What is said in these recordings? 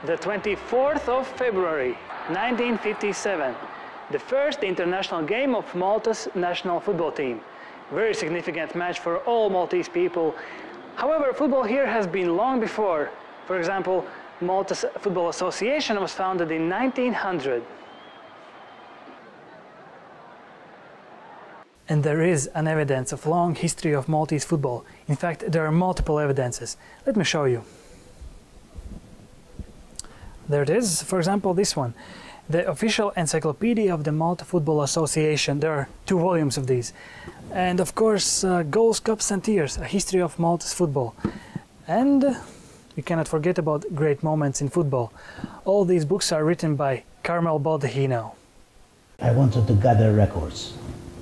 The 24th of February, 1957, the first international game of Malta's national football team. Very significant match for all Maltese people. However, football here has been long before. For example, Malta's Football Association was founded in 1900. And there is an evidence of long history of Maltese football. In fact, there are multiple evidences. Let me show you. There it is, for example, this one. The official encyclopedia of the Malta Football Association. There are 2 volumes of these. And of course, Goals, Cups and Tears, a history of Malta's football. And we cannot forget about great moments in football. All these books are written by Carmel Baldacchino. I wanted to gather records,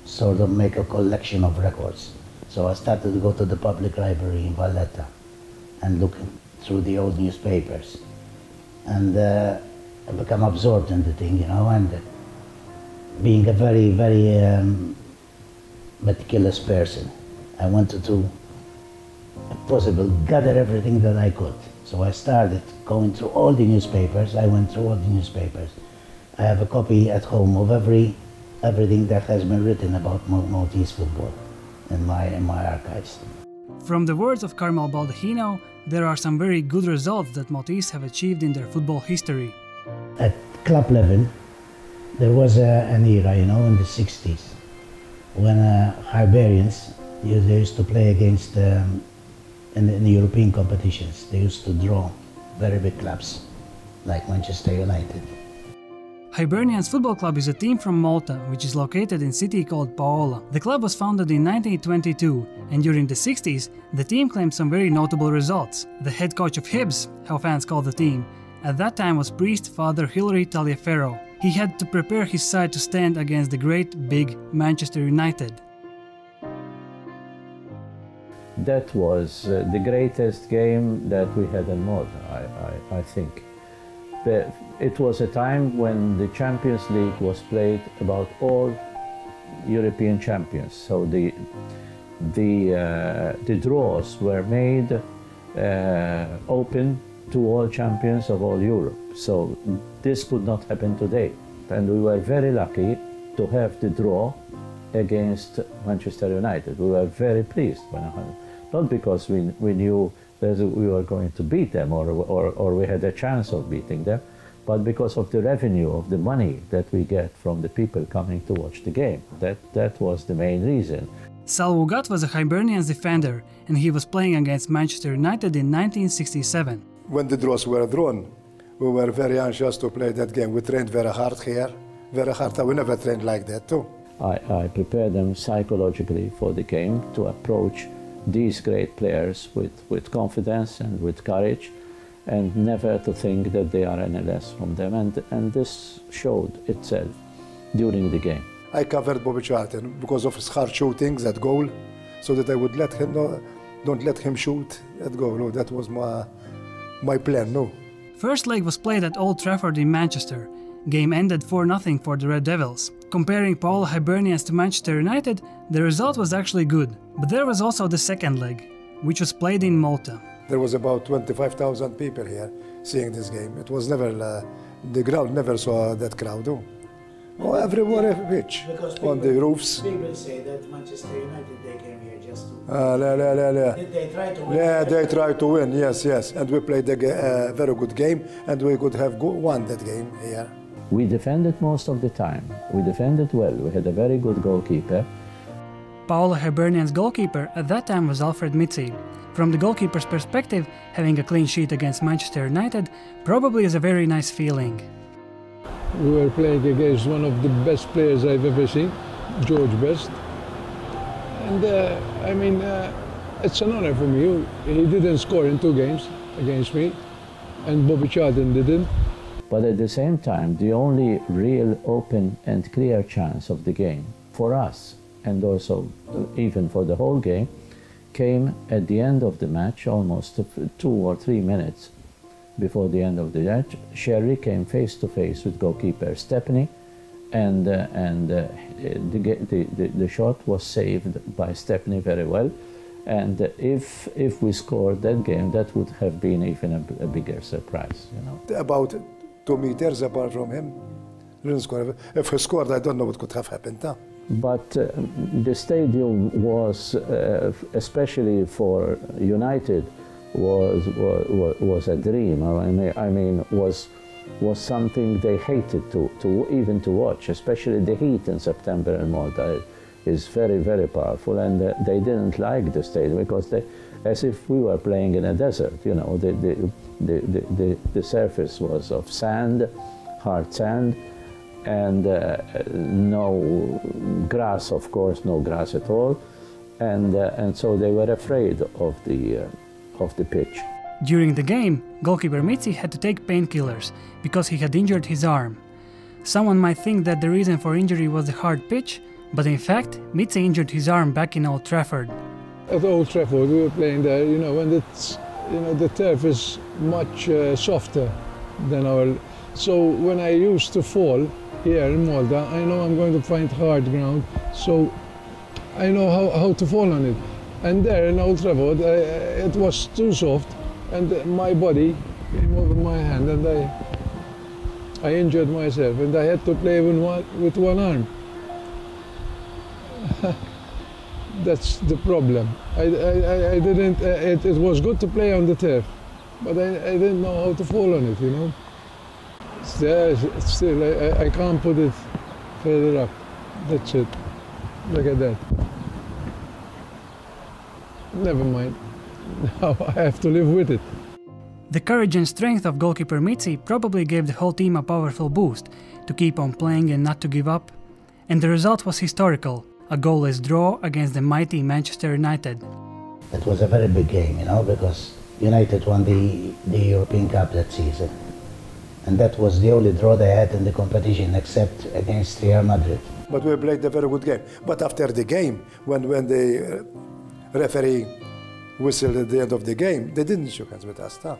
sort of make a collection of records. So I started to go to the public library in Valletta and looking through the old newspapers. And I become absorbed in the thing, you know, and being a very, very meticulous person, I wanted to, if possible, gather everything that I could. So I started going through all the newspapers. I went through all the newspapers. I have a copy at home of everything that has been written about Maltese football in my archives. From the words of Carmel Baldacchino, there are some very good results that Maltese have achieved in their football history. At club level, there was an era, you know, in the 60s, when Hibernians, they used to play against, in the European competitions, they used to draw very big clubs, like Manchester United. Hibernians Football Club is a team from Malta, which is located in a city called Paola. The club was founded in 1922, and during the 60s, the team claimed some very notable results. The head coach of Hibs, how fans call the team, at that time was priest Father Hilary. He had to prepare his side to stand against the great big Manchester United. That was the greatest game that we had in Malta, I think. It was a time when the Champions League was played about all European champions. So the draws were made open to all champions of all Europe. So this could not happen today. And we were very lucky to have the draw against Manchester United. We were very pleased, not because we knew that we were going to beat them or we had a chance of beating them, but because of the revenue, of the money that we get from the people coming to watch the game. That was the main reason. Salvugat was a Hibernians defender, and he was playing against Manchester United in 1967. When the draws were drawn, we were very anxious to play that game. We trained very hard here, very hard. We never trained like that too. I prepared them psychologically for the game to approach these great players with confidence and with courage, and never to think that they are any less from them. And this showed itself during the game. I covered Bobby Charlton because of his hard shootings at goal, so that I would let him don't let him shoot at goal. No, that was my plan. No. First leg was played at Old Trafford in Manchester. Game ended 4-0 for the Red Devils. Comparing Paola Hibernians to Manchester United, the result was actually good. But there was also the second leg, which was played in Malta. There was about 25,000 people here seeing this game. It was never, the ground never saw that crowd. Oh, everywhere, which? On the roofs. People say that Manchester United, they came here just to... Did they try to win? Yeah, they tried to win, yes. And we played a very good game, and we could have won that game here. We defended most of the time. We defended well. We had a very good goalkeeper. Paola Hibernians' goalkeeper at that time was Alfred Mitzi. From the goalkeeper's perspective, having a clean sheet against Manchester United probably is a very nice feeling. We were playing against one of the best players I've ever seen, George Best. And it's an honor for me. He didn't score in 2 games against me, and Bobby Charlton didn't. But at the same time, the only real open and clear chance of the game for us, and also even for the whole game, came at the end of the match, almost 2 or 3 minutes before the end of the match. Sherry came face to face with goalkeeper Stepney, and the shot was saved by Stepney very well, And if we scored that game, that would have been even a bigger surprise, you know. About 2 meters apart from him, didn't score. If he scored, I don't know what could have happened. Huh? But the stadium was, especially for United, was a dream. I mean, was something they hated even to watch. Especially the heat in September in Malta is very, very powerful, and they didn't like the stadium because as if we were playing in a desert. You know, the surface was of sand, hard sand, and no grass, of course, no grass at all, and so they were afraid of the pitch. During the game, goalkeeper Mitzi had to take painkillers because he had injured his arm. Someone might think that the reason for injury was the hard pitch, but in fact, Mitzi injured his arm back in Old Trafford. At Old Trafford, we were playing there, you know, and it's, you know, the turf is much softer than our. So when I used to fall here in Malta, I know I'm going to find hard ground, so I know how to fall on it. And there in Old Trafford, it was too soft, and my body came over my hand, and I injured myself, and I had to play with one arm. That's the problem. I didn't. It was good to play on the turf, but I didn't know how to fall on it. You know. It's there. Still, I can't put it further up. That's it. Look at that. Never mind. Now I have to live with it. The courage and strength of goalkeeper Mitzi probably gave the whole team a powerful boost to keep on playing and not to give up. And the result was historical. A goalless draw against the mighty Manchester United. It was a very big game, you know, because United won the European Cup that season. And that was the only draw they had in the competition, except against Real Madrid. But we played a very good game. But after the game, when the referee whistled at the end of the game, they didn't shake hands with us. Huh?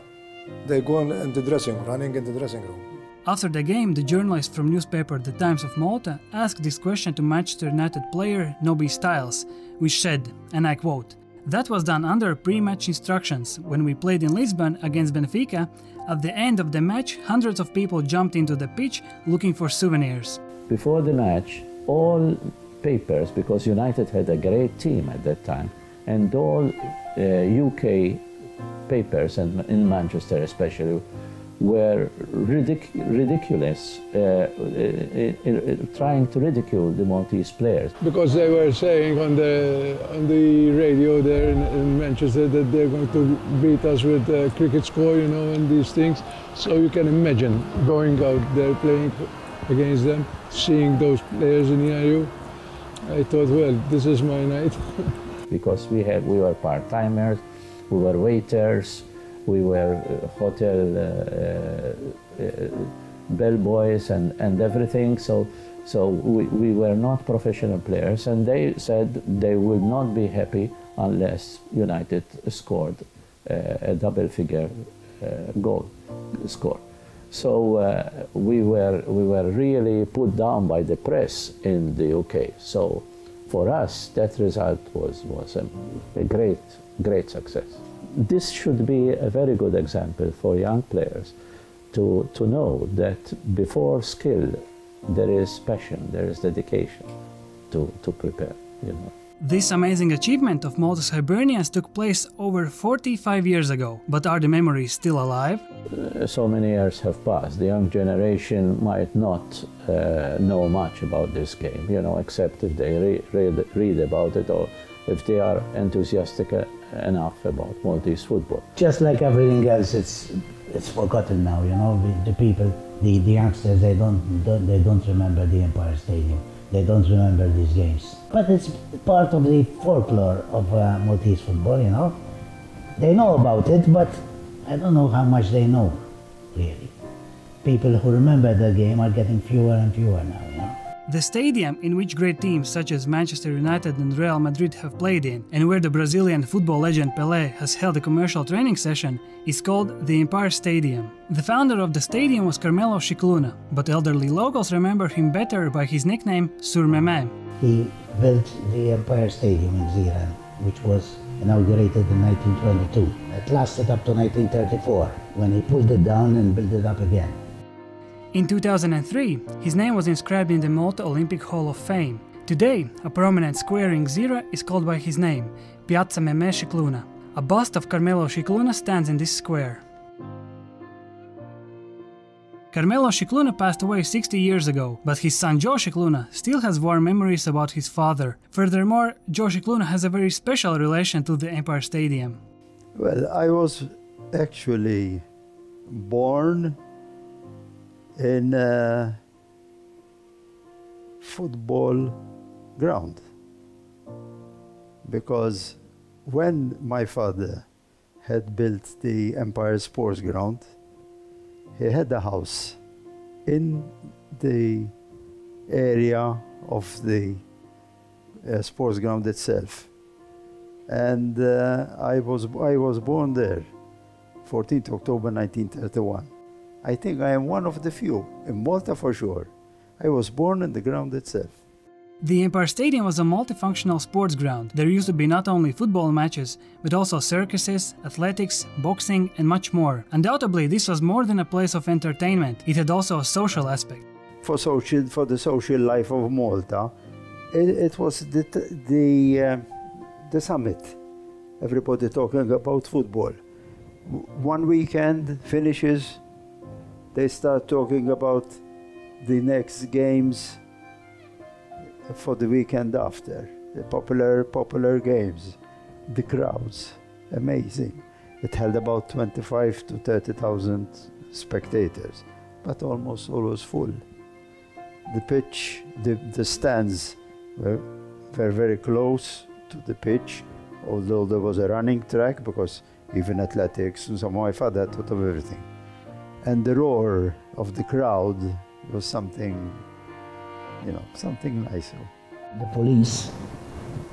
They go in the dressing room, running in the dressing room. After the game, the journalist from newspaper The Times of Malta asked this question to Manchester United player Nobby Stiles, which said, and I quote, "That was done under pre-match instructions. When we played in Lisbon against Benfica, at the end of the match, hundreds of people jumped into the pitch looking for souvenirs." Before the match, all papers, because United had a great team at that time, and all UK papers, and in Manchester especially, were ridiculous, trying to ridicule the Maltese players. Because they were saying on the radio there in Manchester that they're going to beat us with a cricket score, you know, and these things. So you can imagine going out there playing against them, seeing those players near you. I thought, well, this is my night. Because we were part-timers, we were waiters, we were hotel bellboys and everything, so we were not professional players, and they said they would not be happy unless United scored a double-figure goal score. So we were really put down by the press in the UK. So for us, that result was a great success. This should be a very good example for young players to know that before skill, there is passion, there is dedication to prepare, you know. This amazing achievement of Malta's Hibernians took place over 45 years ago, but are the memories still alive? So many years have passed. The young generation might not know much about this game, you know, except if they read about it, or if they are enthusiastic enough about Maltese football. Just like everything else, it's forgotten now, you know. The people, the youngsters, they don't remember the Empire Stadium. They don't remember these games. But it's part of the folklore of Maltese football, you know. They know about it, but I don't know how much they know, really. People who remember the game are getting fewer and fewer now, you know. The stadium in which great teams such as Manchester United and Real Madrid have played in, and where the Brazilian football legend Pelé has held a commercial training session, is called the Empire Stadium. The founder of the stadium was Carmelo Scicluna, but elderly locals remember him better by his nickname Sur Meme. He built the Empire Stadium in Gzira, which was inaugurated in 1922. It lasted up to 1934, when he pulled it down and built it up again. In 2003, his name was inscribed in the Malta Olympic Hall of Fame. Today, a prominent square in Gzira is called by his name, Piazza Meme Scicluna. A bust of Carmelo Scicluna stands in this square. Carmelo Scicluna passed away 60 years ago, but his son Joe Scicluna still has warm memories about his father. Furthermore, Joe Scicluna has a very special relation to the Empire Stadium. Well, I was actually born in a football ground, because when my father had built the Empire Sports Ground, he had a house in the area of the sports ground itself, and I was born there, 14th October 1931. I think I am one of the few in Malta for sure. I was born in the ground itself. The Empire Stadium was a multifunctional sports ground. There used to be not only football matches, but also circuses, athletics, boxing, and much more. Undoubtedly, this was more than a place of entertainment. It had also a social aspect. For the social life of Malta, it was the summit. Everybody talking about football. One weekend finishes, they start talking about the next games for the weekend after, the popular games, the crowds, amazing. It held about 25 to 30,000 spectators, but almost always full. The pitch, the stands were very close to the pitch, although there was a running track, because even athletics, and so my father thought of everything. And the roar of the crowd was something, something nice. The police,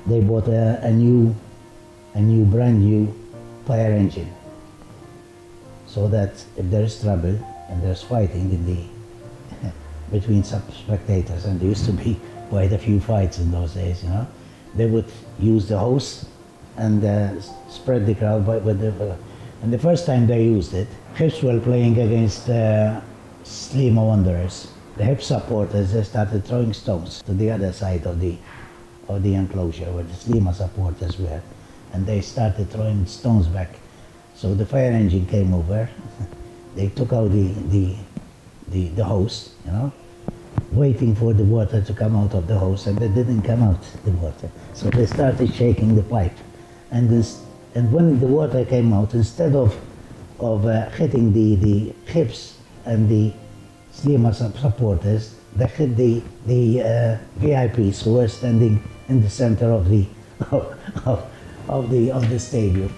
they bought a brand new fire engine, so that if there's trouble and there's fighting in the between spectators, and there used to be quite a few fights in those days, they would use the hose and spread the crowd and the first time they used it, Hibs were playing against Sliema Wanderers. The Hibs supporters, they started throwing stones to the other side of the enclosure where the Sliema supporters were, and they started throwing stones back. So the fire engine came over. They took out the hose, waiting for the water to come out of the hose, and it didn't come out, the water. So they started shaking the pipe, and when the water came out, instead of hitting the Hibs and the Sliema supporters, they hit the VIPs who were standing in the center of the stadium.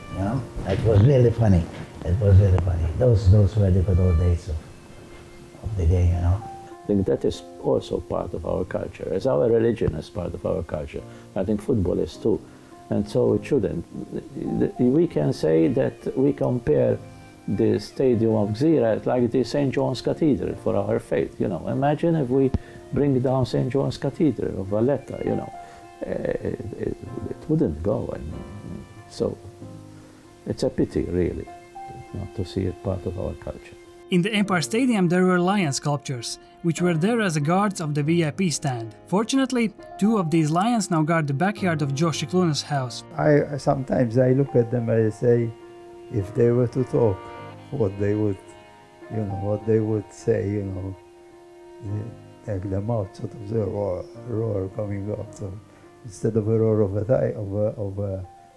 It was really funny. It was really funny. Those were the good old days of the game. I think that is also part of our culture, as our religion is part of our culture. I think football is too, and so it shouldn't. We can say that we compare the stadium of Gzira like the St. John's Cathedral for our faith. Imagine if we bring down St. John's Cathedral of Valletta. It wouldn't go. So it's a pity, really, not to see it part of our culture. In the Empire Stadium there were lion sculptures, which were there as the guards of the VIP stand. Fortunately, 2 of these lions now guard the backyard of Joe Scicluna's house. Sometimes I look at them and I say, if they were to talk, what they would say, like the mouth sort of the roar coming up. So instead of a roar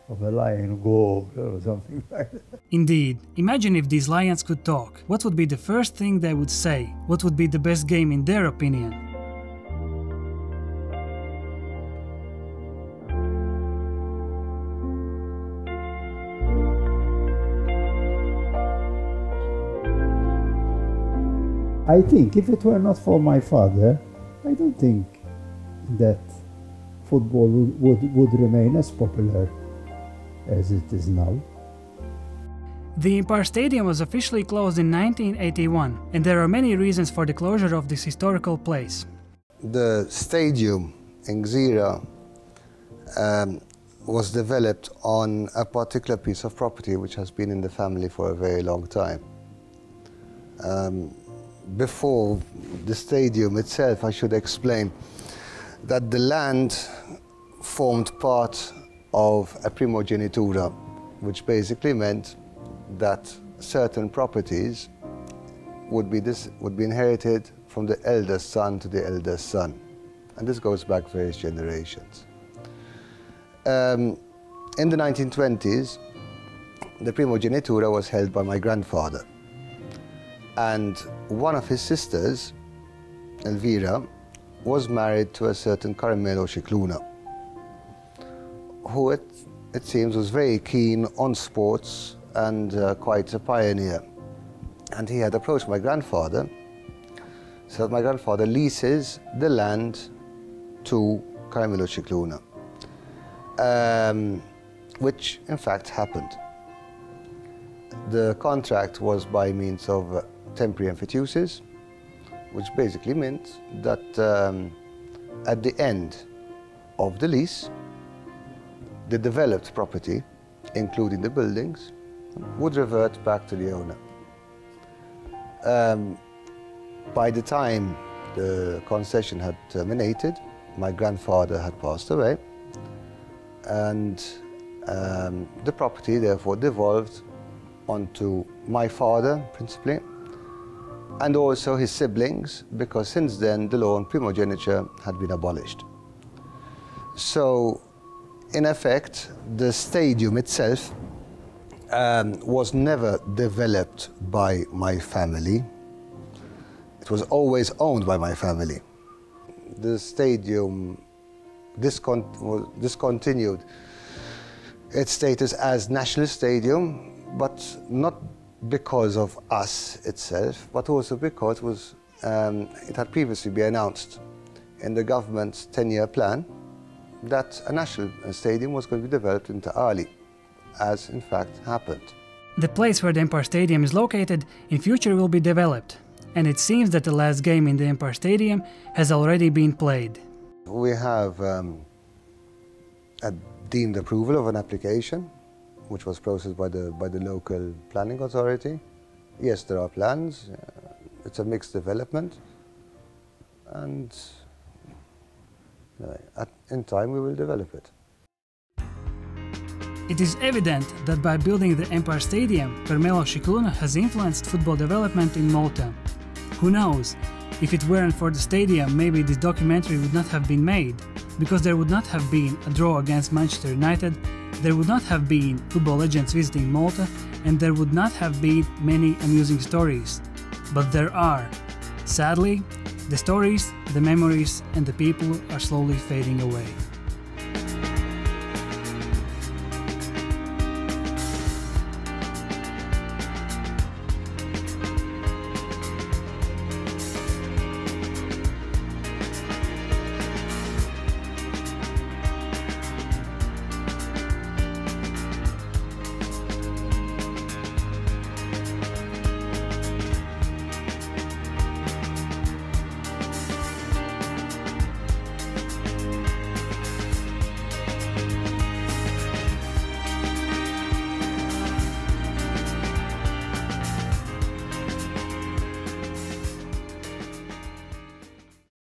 of a lion, go, or something like that. Indeed, imagine if these lions could talk. What would be the first thing they would say? What would be the best game in their opinion? I think if it were not for my father, I don't think that football would remain as popular as it is now. The Empire Stadium was officially closed in 1981, and there are many reasons for the closure of this historical place. The stadium in Gzira was developed on a particular piece of property which has been in the family for a very long time. Before the stadium itself, I should explain that the land formed part of a primogenitura, which basically meant that certain properties would be inherited from the eldest son to the eldest son. And this goes back various generations. In the 1920s, the primogenitura was held by my grandfather. And one of his sisters, Elvira, was married to a certain Carmelo Scicluna, who it seems was very keen on sports and quite a pioneer. And he had approached my grandfather, so that my grandfather leases the land to Carmelo Scicluna, which in fact happened. The contract was by means of temporary emphyteusis, which basically meant that at the end of the lease, the developed property, including the buildings, would revert back to the owner. By the time the concession had terminated, my grandfather had passed away, and the property therefore devolved onto my father principally, and also his siblings, because since then the law on primogeniture had been abolished. So in effect, the stadium itself was never developed by my family. It was always owned by my family. The stadium discontinued its status as national stadium, but not because of us itself, but also because it had previously been announced in the government's 10-year plan that a national stadium was going to be developed in Ali, as in fact happened. The place where the Empire Stadium is located in future will be developed, and it seems that the last game in the Empire Stadium has already been played. We have a deemed approval of an application, which was processed by the local planning authority. Yes, there are plans. It's a mixed development, and in time we will develop it. It is evident that by building the Empire Stadium, Carmelo Scicluna has influenced football development in Malta. Who knows, if it weren't for the stadium, maybe this documentary would not have been made, because there would not have been a draw against Manchester United, there would not have been football legends visiting Malta, and there would not have been many amusing stories. But there are. Sadly, the stories, the memories, and the people are slowly fading away.